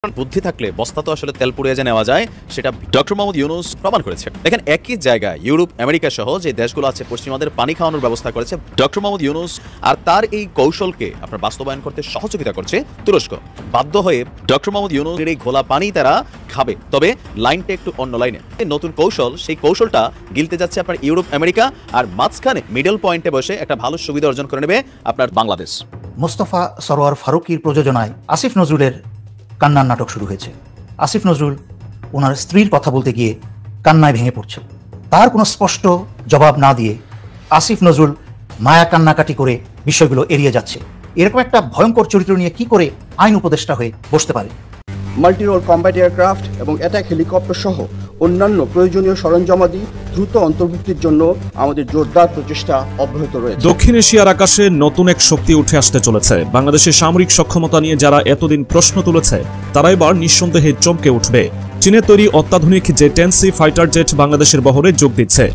বুদ্ধি থাকলে বস্তা তো আসলে তেল পুড়িয়ে যে নেওয়া যায় সেটা ডক্টর মোহাম্মদ ইউনূস প্রমাণ করেছে। দেখেন একই জায়গায় ইউরোপ আমেরিকা সহ যে দেশগুলো আছে পশ্চিমাদের পানি খাওয়ানোর ব্যবস্থা করেছে ডক্টর মোহাম্মদ ইউনূস, আর তার এই কৌশলকে আপনার বাস্তবায়ন করতে সহযোগিতা করছে তুরস্ক। বাধ্য হয়ে ডক্টর মোহাম্মদ ইউনূসের এই ঘোলা পানি তারা খাবে, তবে লাইনটা একটু অন্য লাইনে। নতুন কৌশল, সেই কৌশলটা গিলতে যাচ্ছে আপনার ইউরোপ আমেরিকা, আর মাঝখানে মিডল পয়েন্টে বসে একটা ভালো সুবিধা অর্জন করে নেবে আপনার বাংলাদেশ। মোস্তফা সরোয়ার ফারুকীর প্রযোজনায় আসিফ নজরুলের কান্নার নাটক শুরু হয়েছে। আসিফ নজরুল ওনার স্ত্রীর কথা বলতে গিয়ে কান্নায় ভেঙে পড়ছে। তার কোনো স্পষ্ট জবাব না দিয়ে আসিফ নজরুল মায়া কান্নাকাটি করে বিষয়গুলো এড়িয়ে যাচ্ছে। এরকম একটা ভয়ঙ্কর চরিত্র নিয়ে কি করে আইন উপদেষ্টা হয়ে বসতে পারে? মাল্টিরোল কম্ব্যাট এয়ারক্রাফট এবং অ্যাটাক হেলিকপ্টার সহ অন্যান্য প্রয়োজনীয় সরঞ্জামাদি দ্রুত অন্তর্ভুক্তির জন্য আমাদের জোরদার প্রচেষ্টা অব্যাহত রয়েছে। দক্ষিণ এশিয়ার আকাশে নতুন এক শক্তি উঠে আসতে চলেছে। বাংলাদেশের সামরিক সক্ষমতা নিয়ে যারা এতদিন প্রশ্ন তুলেছে তারা এবার নিঃসন্দেহে চমকে উঠবে। চীনের তৈরি অত্যাধুনিক জে-10C ফাইটার জেট বাংলাদেশের বহরে যোগ দিচ্ছে।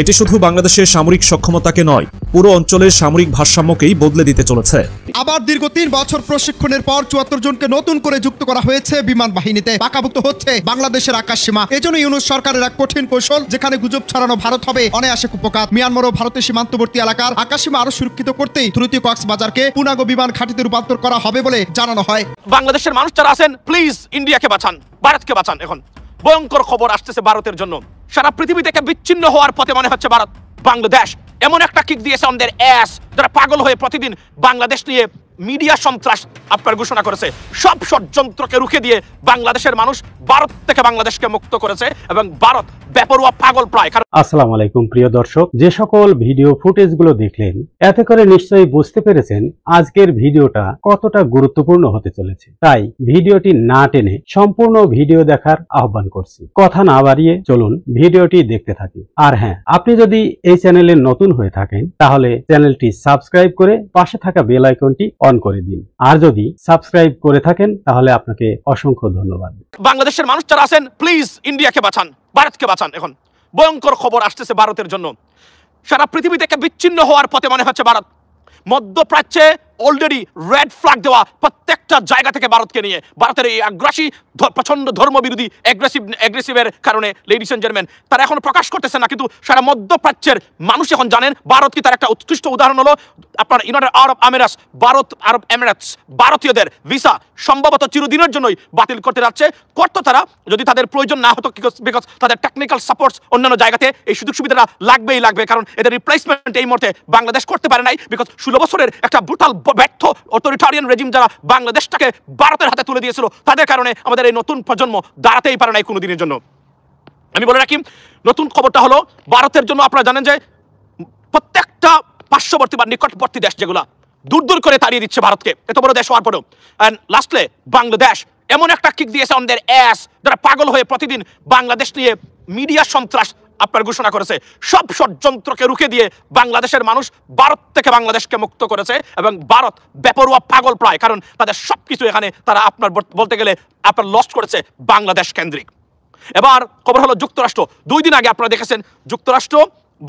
এটি শুধু বাংলাদেশের সামরিক সক্ষমতাকে নয়, পুরো অঞ্চলের সামরিক ভারসাম্যকেই বদলে দিতে চলেছে। আবার দীর্ঘ ৩ বছর প্রশিক্ষণের পর ৭৪ জনকে নতুন করে যুক্ত করা হয়েছে বিমান বাহিনীতে। পাকাভুক্ত হচ্ছে বাংলাদেশের আকাশ সীমা। এজন্য ইউনূস সরকারের এক কঠিন কৌশল, যেখানে গুজব ছড়ানো ভারত হবে অনায়াসে কুপকাত। মিয়ানমার ও ভারতের সীমান্তবর্তী এলাকার আকাশ সীমা আরো সুরক্ষিত করতেই তৃতীয় কক্সবাজারকে পূর্ণাঙ্গ বিমান ঘাঁটিতে রূপান্তর করা হবে বলে জানানো হয়। বাংলাদেশের মানুষ যারা আছেন, প্লিজ ইন্ডিয়াকে বাঁচান, ভারতকে বাঁচান। এখন ভয়ঙ্কর খবর আসতেছে ভারতের জন্য। সারা পৃথিবী থেকে বিচ্ছিন্ন হওয়ার পথে মনে হচ্ছে ভারত। বাংলাদেশ এমন একটা কিক দিয়েছে আমাদের অ্যাস, যারা পাগল হয়ে প্রতিদিন বাংলাদেশ নিয়ে মিডিয়া সন্ত্রাস আপনার ঘোষণা করেছে। সব ষড়যন্ত্রকে রুখে দিয়ে বাংলাদেশের মানুষ ভারত থেকে বাংলাদেশকে মুক্ত করেছে, এবং ভারত বেপরোয়া পাগল প্রায়। আসসালামু আলাইকুম প্রিয় দর্শক, যে সকল ভিডিও ফুটেজগুলো দেখলেন এতে করে নিশ্চয়ই বুঝতে পেরেছেন আজকের ভিডিওটা কতটা গুরুত্বপূর্ণ হতে চলেছে। তাই ভিডিওটি না টেনে সম্পূর্ণ ভিডিও দেখার আহ্বান করছি। কথা না বাড়িয়ে চলুন ভিডিওটি দেখতে থাকি। আর হ্যাঁ, আপনি যদি এই চ্যানেলে নতুন হয়ে থাকেন তাহলে চ্যানেলটি সাবস্ক্রাইব করে পাশে থাকা বেল আইকনটি অন করে দিন। আর যদি সাবস্ক্রাইব করে থাকেন তাহলে আপনাকে অসংখ্য ধন্যবাদ। বাংলাদেশের মানুষ যারা আছেন, প্লিজ ইন্ডিয়াকে বাঁচান, ভারতকে বাঁচান। এখন ভয়ঙ্কর খবর আসতেছে ভারতের জন্য। সারা পৃথিবী থেকে বিচ্ছিন্ন হওয়ার পথে মনে হচ্ছে ভারত। মধ্যপ্রাচ্যে অলরেডি রেড ফ্ল্যাগ দেওয়া প্রত্যেকটা জায়গা থেকে ভারতকে নিয়ে, ভারতের এই আগ্রাসী প্রচন্ড ধর্মবিরোধী অ্যাগ্রেসিভের কারণে লেডিস এন্ড জেন্টলম্যান তারা এখন প্রকাশ করতেছে না, কিন্তু সারা মধ্যপ্রাচ্যের মানুষ এখন জানেন ভারত কি। তার একটা উৎকৃষ্ট উদাহরণ হলো আপনার ইউনাইটেড আরব আমিরাতস। আরব এমিরেটস ভারতীয়দের ভিসা সম্ভবত চিরদিনের জন্যই বাতিল করতে যাচ্ছে। করতো তারা যদি তাদের প্রয়োজন না হতো, বিকজ তাদের টেকনিক্যাল সাপোর্টস অন্যান্য জায়গাতে এই সুযোগ সুবিধাটা লাগবেই লাগবে, কারণ এদের রিপ্লেসমেন্ট এই মুহূর্তে বাংলাদেশ করতে পারে নাই। বিকজ 16 বছরের একটা ব্রুটাল ব্যর্থ অথরিটারিয়ান রেজিম যারা বাংলাদেশটাকে ভারতের হাতে তুলে দিয়েছিল, তাদের কারণে আমাদের এই নতুন প্রজন্ম দাঁড়াতেই পারে নাই কোনো দিনের জন্য। আমি বলে রাখি, নতুন খবরটা হলো ভারতের জন্য আপনারা জানেন যে প্রত্যেকটা পার্শ্ববর্তী বা নিকটবর্তী দেশ যেগুলা দূর দূর করে তাড়িয়ে দিচ্ছে ভারতকে, এত বড় দেশ হওয়ার পরেও। অ্যান্ড লাস্টলে বাংলাদেশ এমন একটা কিক দিয়েছে আমাদের অ্যাস, যারা পাগল হয়ে প্রতিদিন বাংলাদেশ নিয়ে মিডিয়া সন্ত্রাস আপনার ঘোষণা করেছে। সব ষড়যন্ত্রকে রুখে দিয়ে বাংলাদেশের মানুষ ভারত থেকে বাংলাদেশকে মুক্ত করেছে, এবং ভারত বেপরোয়া পাগল প্রায়, কারণ তাদের সবকিছু এখানে তারা আপনার বলতে গেলে আপনার লস্ট করেছে বাংলাদেশ কেন্দ্রিক। এবার খবর হলো যুক্তরাষ্ট্র। 2 দিন আগে আপনারা দেখেছেন যুক্তরাষ্ট্র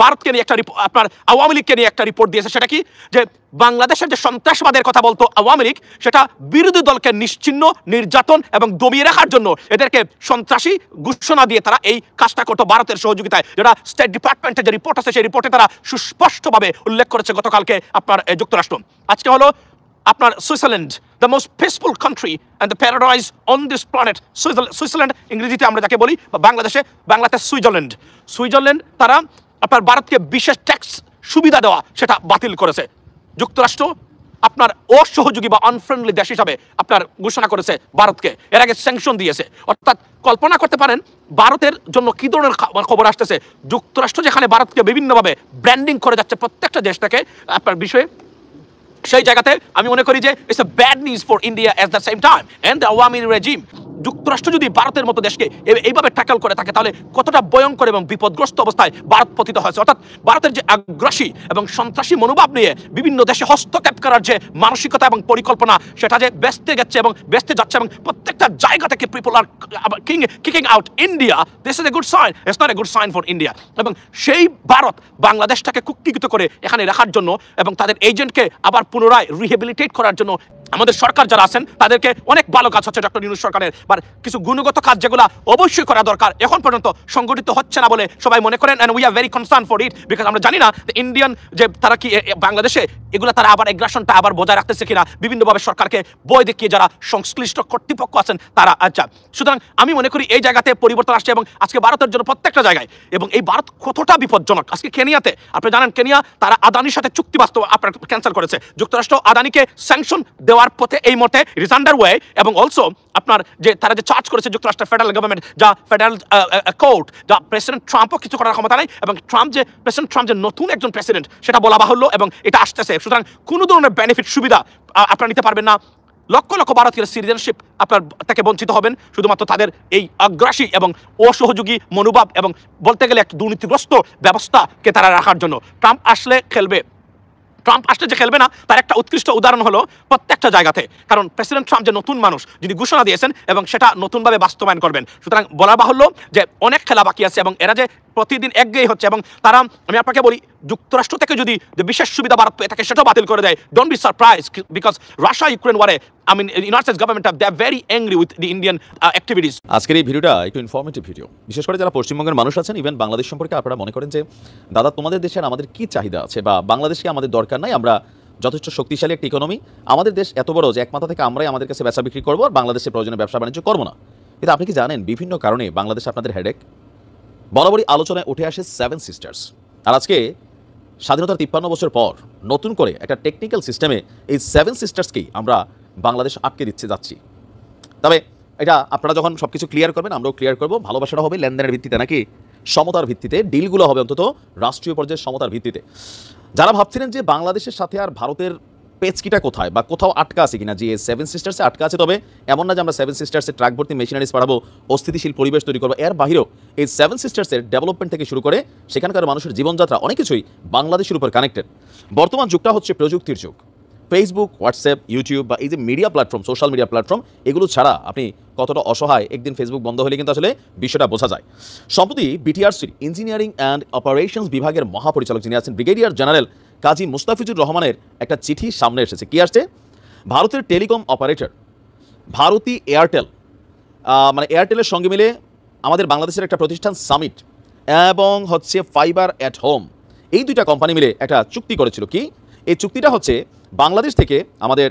ভারতকে নিয়ে একটা আপনার আওয়ামী লীগকে নিয়ে একটা রিপোর্ট দিয়েছে। সেটা কি, যে বাংলাদেশের যে সন্ত্রাসবাদের কথা বলতো আওয়ামী লীগ, সেটা বিরোধী দলকে নিশ্চিহ্ন, নির্যাতন এবং দমিয়ে রাখার জন্য এদেরকে সন্ত্রাসী ঘোষণা দিয়ে তারা এই কাজটা করতো ভারতের সহযোগিতায়। যেটা স্টেট ডিপার্টমেন্টের যে রিপোর্ট আছে সেই রিপোর্টে তারা সুস্পষ্টভাবে উল্লেখ করেছে গতকালকে আপনার যুক্তরাষ্ট্র। আজকে হলো আপনার Switzerland, the most peaceful country and the paradise on this planet. Switzerland ইংরেজিতে আমরা যাকে বলি, বা বাংলাতে সুইজারল্যান্ড তারা আপনার ভারতকে বিশেষ ট্যাক্স সুবিধা দেওয়া সেটা বাতিল করেছে। যুক্তরাষ্ট্র আপনার অসহযোগী বা আনফ্রেন্ডলি দেশ হিসাবে আপনার ঘোষণা করেছে ভারতকে, এর আগে স্যাংশন দিয়েছে। অর্থাৎ কল্পনা করতে পারেন ভারতের জন্য কি ধরনের খবর আসতেছে। যুক্তরাষ্ট্র যেখানে ভারতকে বিভিন্নভাবে ব্র্যান্ডিং করে যাচ্ছে প্রত্যেকটা দেশটাকে আপনার বিষয়ে, সেই জায়গাতে আমি মনে করি যে it's a bad news for India at the same time and the Awami regime. যুক্তরাষ্ট্র যদি ভারতের মতো দেশকে এইভাবে ট্যাকল করে থাকে তাহলে কতটা ভয়ঙ্কর এবং বিপদগ্রস্ত অবস্থায় ভারত পতিত হয়েছে। অর্থাৎ ভারতের যে আগ্রাসী এবং সন্ত্রাসী মনোভাব নিয়ে বিভিন্ন দেশে হস্তক্ষেপ করার যে মানসিকতা এবং পরিকল্পনা সেটা যে ব্যস্তে যাচ্ছে এবং প্রত্যেকটা জায়গা থেকে people are kicking out India, this is a good sign, it's not a good sign for India. এবং সেই ভারত বাংলাদেশটাকে কুক্ষিগত করে এখানে রাখার জন্য এবং তাদের এজেন্টকে আবার পুনরায় রিহেবিলিটেট করার জন্য আমাদের সরকার যারা আছেন তাদেরকে অনেক ভালো কাজ হচ্ছে ডক্টর ইউনূস সরকারের, বা কিছু গুণগত কাজ যেগুলো অবশ্যই করা দরকার এখন পর্যন্ত সংগঠিত হচ্ছে না বলে সবাই মনে করেন, and we are very concern for it because আমরা জানি না ইন্ডিয়ান যে তারা কি বাংলাদেশে এগুলা তারা আবার এগ্রাসনটা আবার বজায় রাখতেছে কিনা, বিভিন্নভাবে সরকারকে বই দেখিয়ে যারা সংশ্লিষ্ট কর্তৃপক্ষ আছেন তারা। আচ্ছা, সুতরাং আমি মনে করি এই জায়গাতে পরিবর্তন আসছে এবং আজকে ভারতের জন্য প্রত্যেকটা জায়গায়, এবং এই ভারত কতটা বিপজ্জনক। আজকে কেনিয়াতে আপনি জানেন কেনিয়া তারা আদানির সাথে চুক্তি বাস্তব আপনার ক্যান্সেল করেছে, যুক্তরাষ্ট্র আদানিকে স্যাংশন দেওয়ার পথে এই মতে ইট ইজ আন্ডার ওয়ে, এবং অলসো আপনার যে তারা যে চার্জ করেছে যুক্তরাষ্ট্রের ফেডারেল গভর্নমেন্ট, যা ফেডারেল কোর্ট, যা প্রেসিডেন্ট ট্রাম্পও কিছু করার ক্ষমতা নেই, এবং প্রেসিডেন্ট ট্রাম্প যে নতুন একজন প্রেসিডেন্ট সেটা বলা বাহুল্য এবং এটা আসতেছে। সুতরাং কোনো ধরনের বেনিফিট সুবিধা আপনারা নিতে পারবেন না, লক্ষ লক্ষ ভারতীয় সিটিজেনশিপ আপনার থেকে বঞ্চিত হবেন শুধুমাত্র তাদের এই আগ্রাসী এবং অসহযোগী মনোভাব এবং বলতে গেলে একটা দুর্নীতিগ্রস্ত ব্যবস্থাকে তারা রাখার জন্য। ট্রাম্প আসলে যে খেলবে না তার একটা উৎকৃষ্ট উদাহরণ হলো প্রত্যেকটা জায়গাতে, কারণ প্রেসিডেন্ট ট্রাম্প যে নতুন মানুষ যিনি ঘোষণা দিয়েছেন এবং সেটা নতুনভাবে বাস্তবায়ন করবেন। সুতরাং বলা বাহুল্য যে অনেক খেলা বাকি আছে এবং এরা যে প্রতিদিন একঘেয়ে হচ্ছে, এবং তারা, আমি আপনাকে বলি, যুক্তরাষ্ট্র থেকে যদি যে বিশেষ সুবিধা ভারত পেয়ে থাকে সেটাও বাতিল করে দেয়। Don't be surprised because Russia Ukraine ওয়ারে United States government they are very angry with the Indian activities. আজকের এই ভিডিওটা একটু ইনফরমেটিভ ভিডিও, বিশেষ করে যারা পশ্চিমবঙ্গের মানুষ আছেন, ইভেন বাংলাদেশ সম্পর্কে আপনারা মনে করেন যে দাদা তোমাদের দেশের আমাদের কি চাহিদা আছে, বা বাংলাদেশকে আমাদের দরকার নাই, আমরা যথেষ্ট শক্তিশালী একটা ইকোনমি, আমাদের দেশ এত বড় যে এক মাথা থেকে আমরাই আমাদের কাছে বেচা বিক্রি করবো আর বাংলাদেশের প্রয়োজনে ব্যবসা বাণিজ্য করবো না। কিন্তু আপনি কি জানেন বিভিন্ন কারণে বাংলাদেশ আপনাদের হেডেক? বরাবরই আলোচনায় উঠে আসে 7 সিস্টার্স, আর আজকে স্বাধীনতার 53 বছর পর নতুন করে একটা টেকনিক্যাল সিস্টেমে এই 7 সিস্টার্সকেই আমরা বাংলাদেশ আটকে দিচ্ছে যাচ্ছি। তবে এটা আপনারা যখন সব কিছু ক্লিয়ার করবেন আমরাও ক্লিয়ার করবো। ভালোবাসাটা হবে লেনদেনের ভিত্তিতে নাকি সমতার ভিত্তিতে, ডিলগুলো হবে অন্তত রাষ্ট্রীয় পর্যায়ে সমতার ভিত্তিতে। যারা ভাবছিলেন যে বাংলাদেশের সাথে আর ভারতের পেচকিটা কোথায় বা কোথাও আটকা আছে কিনা, যে 7 সিস্টার্সে আটকা আছে, তবে এমন না যে আমরা 7 সিস্টার্সে ট্রাক ভর্তি মেশিনারিজ পাঠাবো, অস্থিতিশীল পরিবেশ তৈরি করবো। এর বাহিরেও এই 7 সিস্টার্সের ডেভেলপমেন্ট থেকে শুরু করে সেখানকার মানুষের জীবনযাত্রা অনেক কিছুই বাংলাদেশের উপর কানেক্টেড। বর্তমান যুগটা হচ্ছে প্রযুক্তির যুগ। ফেসবুক, হোয়াটসঅ্যাপ, ইউটিউব বা এই যে media platform, social media platform, এগুলো ছাড়া আপনি কতটা অসহায়, একদিন ফেসবুক বন্ধ হলে কিন্তু আসলে বিষয়টা বোঝা যায়। সম্প্রতি বিটিআরসির ইঞ্জিনিয়ারিং অ্যান্ড অপারেশনস বিভাগের মহাপরিচালক যিনি আছেন ব্রিগেডিয়ার জেনারেল কাজী মুস্তাফিজুর রহমানের একটা চিঠি সামনে এসেছে। কি আসছে? ভারতের টেলিকম অপারেটর ভারতী এয়ারটেল, মানে এয়ারটেলের সঙ্গে মিলে আমাদের বাংলাদেশের একটা প্রতিষ্ঠান সামিট এবং হচ্ছে ফাইবার অ্যাট হোম, এই দুইটা কোম্পানি মিলে একটা চুক্তি করেছিল। কি এই চুক্তিটা হচ্ছে বাংলাদেশ থেকে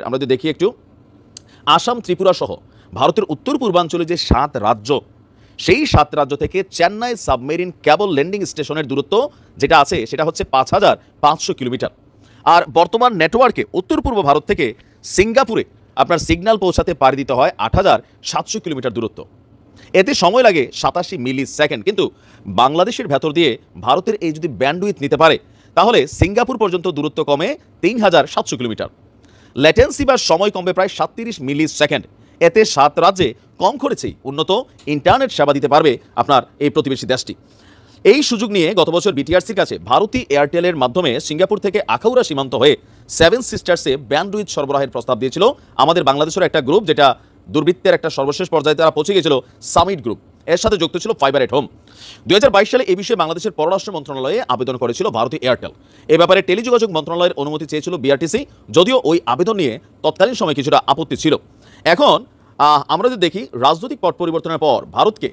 আমরা যদি দেখি একটু, আসাম, ত্রিপুরা সহ ভারতের উত্তর পূর্বাঞ্চলে যে 7 রাজ্য, সেই 7 রাজ্য থেকে চেন্নাই সাবমেরিন কেবল ল্যান্ডিং স্টেশনের দূরত্ব যেটা আছে সেটা হচ্ছে 5500 কিলোমিটার। আর বর্তমান নেটওয়ার্কে উত্তর পূর্ব ভারত থেকে সিঙ্গাপুরে আপনার সিগন্যাল পৌঁছাতে পাড়ি দিতে হয় 8700 কিলোমিটার দূরত্ব। এতে সময় লাগে 87 মিলি সেকেন্ড। কিন্তু বাংলাদেশের ভেতর দিয়ে ভারতের এই যদি ব্যান্ডউইথ নিতে পারে তাহলে সিঙ্গাপুর পর্যন্ত দূরত্ব কমে 3700 কিলোমিটার। ল্যাটেন্সি বা সময় কমবে প্রায় 37 মিলি সেকেন্ড। এতে 7 রাজ্যে কম খরচেই উন্নত ইন্টারনেট সেবা দিতে পারবে আপনার এই প্রতিবেশী দেশটি। এই সুযোগ নিয়ে গত বছর বিটিআরসির কাছে ভারতী এয়ারটেলের মাধ্যমে সিঙ্গাপুর থেকে আখাউড়া সীমান্ত হয়ে 7 সিস্টার্সে ব্যান্ডউইথ সরবরাহের প্রস্তাব দিয়েছিল আমাদের বাংলাদেশের একটা গ্রুপ, যেটা দুর্বৃত্তের একটা সর্বশেষ পর্যায়ে তারা পৌঁছে গিয়েছিল, সামিট গ্রুপ। এর সাথে যুক্ত ছিল ফাইবার এট হোম। 2022 সালে এই বিষয়ে বাংলাদেশের পররাষ্ট্র মন্ত্রণালয়ে আবেদন করেছিল ভারতী এয়ারটেল। এ ব্যাপারে টেলিযোগাযোগ মন্ত্রণালয়ের অনুমতি চেয়েছিল বিআরটিসি, যদিও ওই আবেদন নিয়ে তৎকালীন সময় কিছুটা আপত্তি ছিল। এখন আমরা যদি দেখি রাজনৈতিক পট পরিবর্তনের পর ভারতকে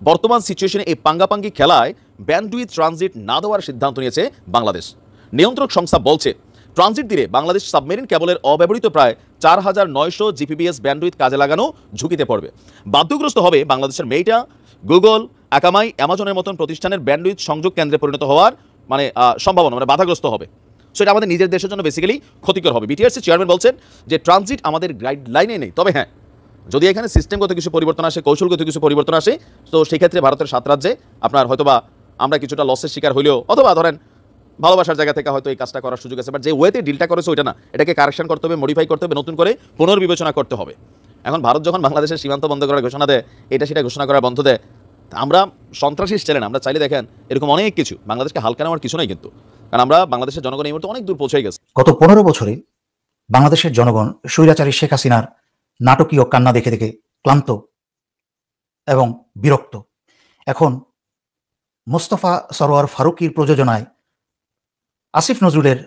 বর্তমান সিচুয়েশনে এই পাঙ্গাপাঙ্গি খেলায় ব্যান্ডউইথ ট্রানজিট না দেওয়ার সিদ্ধান্ত নিয়েছে বাংলাদেশ। নিয়ন্ত্রক সংস্থা বলছে ট্রানজিট দিলে বাংলাদেশ সাবমেরিন কেবলের অব্যবহৃত প্রায় 4900 জিপিবিএস ব্যান্ডউইথ কাজে লাগানো ঝুঁকিতে পড়বে। বাধ্যগ্রস্ত হবে বাংলাদেশের মেইটা, গুগল, আকামাই, অ্যামাজনের মতন প্রতিষ্ঠানের ব্যান্ডউইথ সংযোগ কেন্দ্রে পরিণত হওয়ার সম্ভাবনা, বাধাগ্রস্ত হবে। সো এটা আমাদের নিজের দেশের জন্য বেসিক্যালি ক্ষতিকর হবে। বিটিআরসি চেয়ারম্যান বলছেন যে ট্রানজিট আমাদের গাইডলাইনে নেই, তবে হ্যাঁ যদি এখানে সিস্টেমগত কিছু পরিবর্তন আসে, কৌশলগত কিছু পরিবর্তন আসে, তো সেই ক্ষেত্রে ভারতের 7 রাজ্যে আপনার হয়তোবা আমরা কিছুটা লসের শিকার হইলেও, অথবা ধরেন ভালোবাসার জায়গা থেকে হয়তো এই কাজটা করার সুযোগ আছে, বাট যে ওয়েতে ডিলটা করেছে ওইটা না, এটাকে কারেকশন করতে হবে, মডিফাই করতে হবে, নতুন করে পুনর্বিবেচনা করতে হবে। এখন ভারত যখন বাংলাদেশের সীমান্ত বন্ধ করার ঘোষণা দেয়, এটা সেটা ঘোষণা করার বন্ধ দেয়, আমরা সন্ত্রাসী চ্যালেঞ্জ আমরা চাইলে দেখেন এরকম অনেক কিছু, বাংলাদেশকে হালকা নেওয়ার কিছু নাই কিন্তু, কারণ আমরা বাংলাদেশের জনগণ এই মুহূর্তে অনেক দূর পৌঁছে গেছে। গত 15 বছরে বাংলাদেশের জনগণ স্বৈরাচারী শেখ হাসিনার নাটকীয় কান্না দেখে দেখে ক্লান্ত এবং বিরক্ত। এখন মোস্তফা সরোয়ার ফারুকীর প্রযোজনায় আসিফ নজরুলের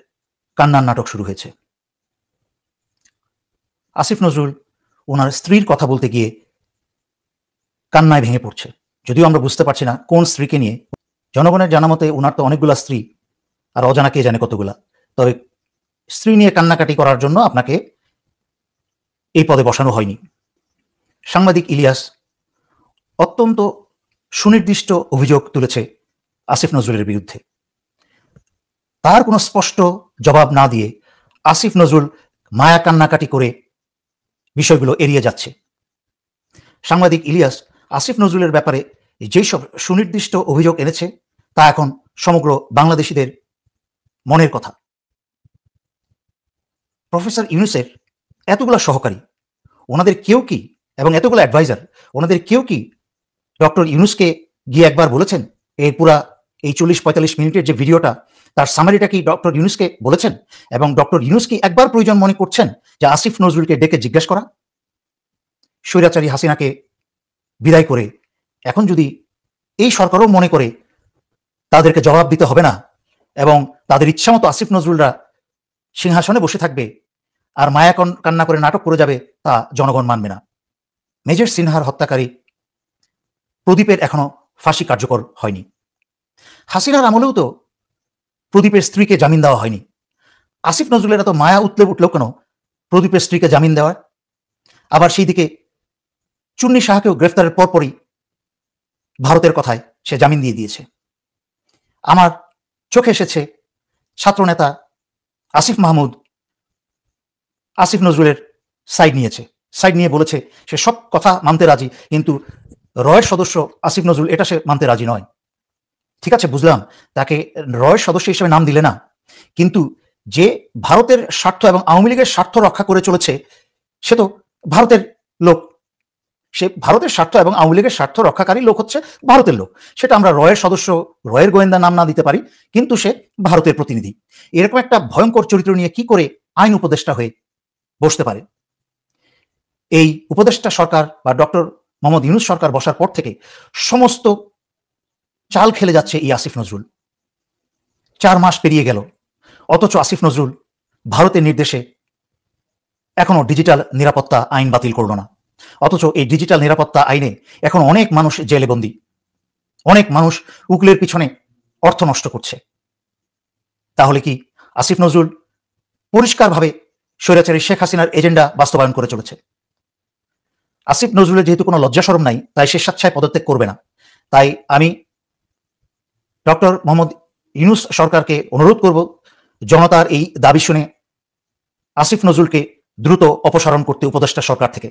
কান্নার নাটক শুরু হয়েছে। আসিফ নজরুল ওনার স্ত্রীর কথা বলতে গিয়ে কান্নায় ভেঙে পড়ছে। যদিও আমরা বুঝতে পারছি না কোন স্ত্রীকে নিয়ে। জনগণের জানা মতে ওনার তো অনেকগুলা স্ত্রী, আর অজানা কে জানে কতগুলা। তবে স্ত্রী নিয়ে কান্নাকাটি করার জন্য আপনাকে এই পদে বসানো হয়নি। সাংবাদিক ইলিয়াস অত্যন্ত সুনির্দিষ্ট অভিযোগ তুলেছে আসিফ নজরুলের বিরুদ্ধে। তার কোনো স্পষ্ট জবাব না দিয়ে আসিফ নজরুল মায়া কান্নাকাটি করে বিষয়গুলো এড়িয়ে যাচ্ছে। সাংবাদিক ইলিয়াস আসিফ নজরুলের ব্যাপারে যেই সব সুনির্দিষ্ট অভিযোগ এনেছে তা এখন সমগ্র বাংলাদেশিদের মনের কথা। প্রফেসর ইউনূসের এতগুলো সহকারী, ওনাদের কেউ কি, এবং এতগুলো অ্যাডভাইজার, ওনাদের কেউ কি ডক্টর ইউনূসকে গিয়ে একবার বলেছেন এই পুরা এই 40-45 মিনিটের যে ভিডিওটা তার সামারিটা কি ডক্টর ইউনূসকে বলেছেন? এবং ডক্টর ইউনূস কি একবার প্রয়োজন মনে করছেন যে আসিফ নজরুলকে ডেকে জিজ্ঞাসা করা? স্বৈরাচারী হাসিনাকে বিদায় করে এখন যদি এই সরকারও মনে করে তাদেরকে জবাব দিতে হবে না এবং তাদের ইচ্ছা মতো আসিফ নজরুলরা সিংহাসনে বসে থাকবে আর মায়া কান্না করে নাটক করে যাবে, তা জনগণ মানবে না। মেজর সিনহার হত্যাকারী প্রদীপের এখনো ফাঁসি কার্যকর হয়নি। হাসিনার আমলেও তো প্রদীপের স্ত্রীকে জামিন দেওয়া হয়নি। আসিফ নজরুলের এত মায়া উতলে উঠলেও কেন প্রদীপের স্ত্রীকে জামিন দেওয়ার? আবার সেই দিকে চুন্নি সাহাকেও গ্রেফতারের পরপরই ভারতের কথায় সে জামিন দিয়ে দিয়েছে। আমার চোখে এসেছে ছাত্রনেতা আসিফ মাহমুদ আসিফ নজরুলের সাইড নিয়েছে, সাইড নিয়ে বলেছে সে সব কথা মানতে রাজি, কিন্তু রয়ের সদস্য আসিফ নজরুল এটা সে মানতে রাজি নয়। ঠিক আছে, বুঝলাম তাকে রয়ের সদস্য হিসেবে নাম দিলে না, কিন্তু যে ভারতের স্বার্থ এবং আওয়ামী লীগের স্বার্থ রক্ষা করে চলেছে সে তো ভারতের লোক। সে ভারতের স্বার্থ এবং আওয়ামী লীগের স্বার্থ রক্ষাকারী লোক হচ্ছে ভারতের লোক। সেটা আমরা রয়ের সদস্য, রয়ের গোয়েন্দা নাম না দিতে পারি, কিন্তু সে ভারতের প্রতিনিধি। এরকম একটা ভয়ঙ্কর চরিত্র নিয়ে কি করে আইন উপদেষ্টা হয়ে বসতে পারে? এই উপদেষ্টা সরকার বা ডক্টর মোহাম্মদ ইউনূস সরকার বসার পর থেকে সমস্ত চাল খেলে যাচ্ছে এই আসিফ নজরুল। 4 মাস পেরিয়ে গেল, অথচ আসিফ নজরুল ভারতের নির্দেশে এখনো ডিজিটাল নিরাপত্তা আইন বাতিল করল না। অথচ এই ডিজিটাল নিরাপত্তা আইনে এখন অনেক মানুষ জেলে বন্দী, অনেক মানুষ উকিলের পিছনে অর্থ নষ্ট করছে। তাহলে কি আসিফ নজরুল পরিষ্কারভাবে স্বৈরাচারী শেখ হাসিনার এজেন্ডা বাস্তবায়ন করে চলেছে? আসিফ নজরুলের যেহেতু কোনো লজ্জা শরম নাই, তাই সে স্বেচ্ছায় পদত্যাগ করবে না। তাই আমি ডক্টর মোহাম্মদ ইউনূস সরকারকে অনুরোধ করব জনতার এই দাবি শুনে আসিফ নজরুলকে দ্রুত অপসারণ করতে উপদেষ্টা সরকার থেকে,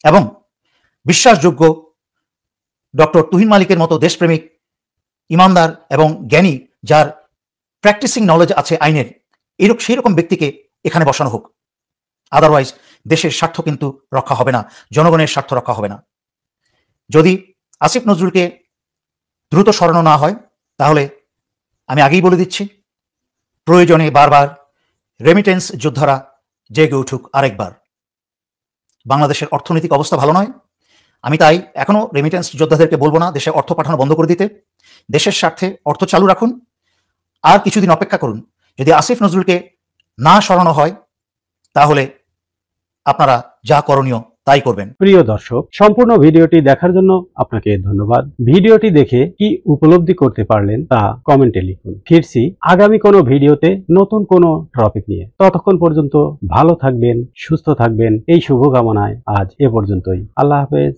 এবং বিশ্বাসযোগ্য ডক্টর তুহিন মালিকের মতো দেশপ্রেমিক, ইমানদার এবং জ্ঞানী, যার প্র্যাকটিসিং নলেজ আছে আইনের, সেই রকম ব্যক্তিকে এখানে বসানো হোক। আদারওয়াইজ দেশের স্বার্থ কিন্তু রক্ষা হবে না, জনগণের স্বার্থ রক্ষা হবে না। যদি আসিফ নজরুলকে দ্রুত সরানো না হয় তাহলে আমি আগেই বলে দিচ্ছি, প্রয়োজনে বারবার রেমিটেন্স যোদ্ধারা জেগে উঠুক আরেকবার। বাংলাদেশের অর্থনৈতিক অবস্থা ভালো নয়। আমি তাই এখনো রেমিটেন্স যোদ্ধাদেরকে বলবো না দেশে অর্থ পাঠানো বন্ধ করে দিতে। দেশের স্বার্থে অর্থ চালু রাখুন, আর কিছুদিন অপেক্ষা করুন। যদি আসিফ নজরুলকে না সরানো হয় তাহলে আপনারা যা করণীয় তাই করবেন। প্রিয় দর্শক, সম্পূর্ণ ভিডিওটি দেখার জন্য আপনাকে ধন্যবাদ। ভিডিওটি দেখে কি উপলব্ধি করতে পারলেন তা কমেন্টে লিখুন। ফিরছি আগামী কোনো ভিডিওতে নতুন কোনো টপিক নিয়ে। ততক্ষণ পর্যন্ত ভালো থাকবেন, সুস্থ থাকবেন, এই শুভকামনায় আজ এ পর্যন্তই। আল্লাহ হাফেজ।